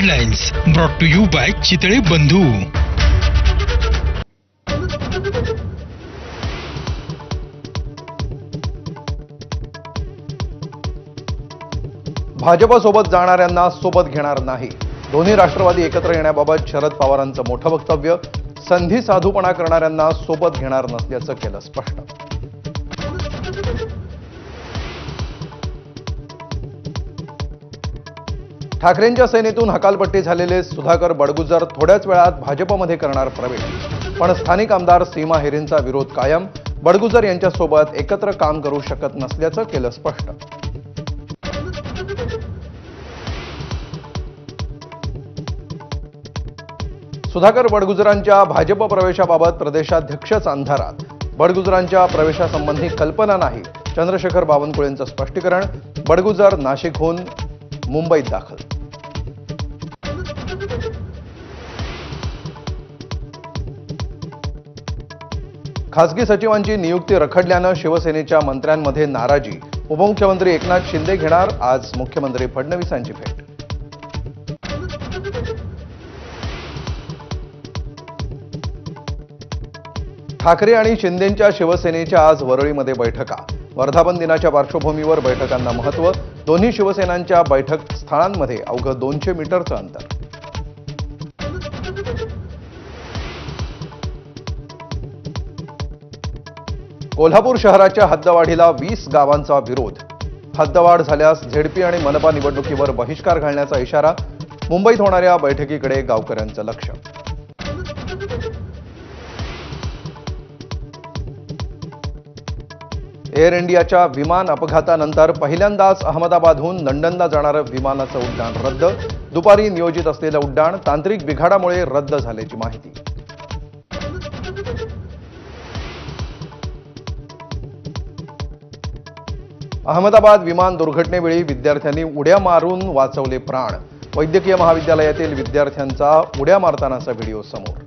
Headlines brought to you by Chitale Bandhu. भाजपसोबत जाणाऱ्यांना सोबत घेणार नाही. दोन्ही राष्ट्रवादी एकत्र येण्याबाबत शरद पवारांचं मोठं वक्तव्य. संधी साधूपणा करणाऱ्यांना सोबत घेणार नसल्याचं केलं स्पष्ट. ठाकरेंच्या सेनेतून हकालपट्टी झालेले सुधाकर बडगुजर थोड्याच वेळात भाजपमध्ये करणार प्रवेश. पण स्थानिक आमदार सीमा हिरेंचा विरोध कायम. बडगुजर यांच्यासोबत एकत्र काम करू शकत नसल्याचं केलं स्पष्ट. सुधाकर बडगुजरांच्या भाजप प्रवेशाबाबत प्रदेशाध्यक्षच अंधारात. बडगुजरांच्या प्रवेशासंबंधी कल्पना नाही. चंद्रशेखर बावनकुळेंचं स्पष्टीकरण. बडगुजर नाशिकहून मुंबईत दाखल. खासगी सचिवांची नियुक्ती रखडल्यानं शिवसेनेच्या मंत्र्यांमध्ये नाराजी. उपमुख्यमंत्री एकनाथ शिंदे घेणार आज मुख्यमंत्री फडणवीसांची भेट. ठाकरे आणि शिंदेंच्या शिवसेनेच्या आज वरळीमध्ये बैठका. वर्धापन दिनाच्या पार्श्वभूमीवर बैठकांना महत्त्व. दोन्ही शिवसेनांच्या बैठक स्थळांमध्ये अवघं 200 मीटरचं अंतर. कोल्हापूर शहराच्या हद्दवाढीला 20 गावांचा विरोध. हद्दवाढ झाल्यास झेडपी आणि मनपा निवडणुकीवर बहिष्कार घालण्याचा इशारा. मुंबईत होणाऱ्या बैठकीकडे गावकऱ्यांचं लक्ष. एअर इंडियाच्या विमान अपघातानंतर पहिल्यांदाच अहमदाबादहून लंडनला जाणारं विमानाचं उड्डाण रद्द. दुपारी नियोजित असलेलं उड्डाण तांत्रिक बिघाडामुळे रद्द झाल्याची माहिती. अहमदाबाद विमान दुर्घटनेवेळी विद्यार्थ्यांनी उड्या मारून वाचवले प्राण. वैद्यकीय महाविद्यालयातील विद्यार्थ्यांचा उड्या मारतानाचा व्हिडिओ समोर.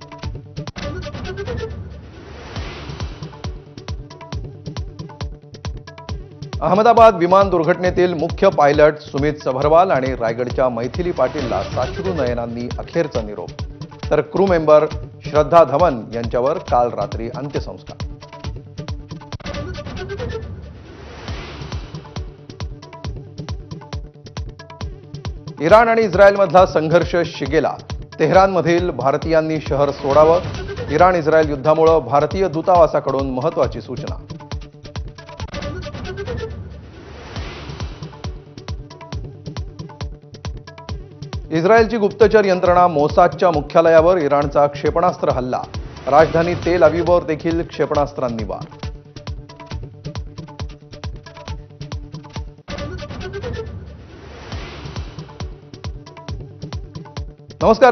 अहमदाबाद विमान दुर्घटनेतील मुख्य पायलट सुमित सभरवाल आणि रायगडच्या मैथिली पाटीलला साश्रू नयनांनी अखेरचा निरोप. तर क्रू मेंबर श्रद्धा धवन यांच्यावर काल रात्री अंत्यसंस्कार. इराण आणि इस्रायलमधला संघर्ष शिगेला. तेहरानमधील भारतीयांनी शहर सोडावं. इराण इस्रायल युद्धामुळे भारतीय दूतावासाकडून महत्त्वाची सूचना. इस्रायलची गुप्तचर यंत्रणा मोसादच्या मुख्यालयावर इराणचा क्षेपणास्त्र हल्ला. राजधानी तेल अविववर देखील क्षेपणास्त्रांनी वार. नमस्कार.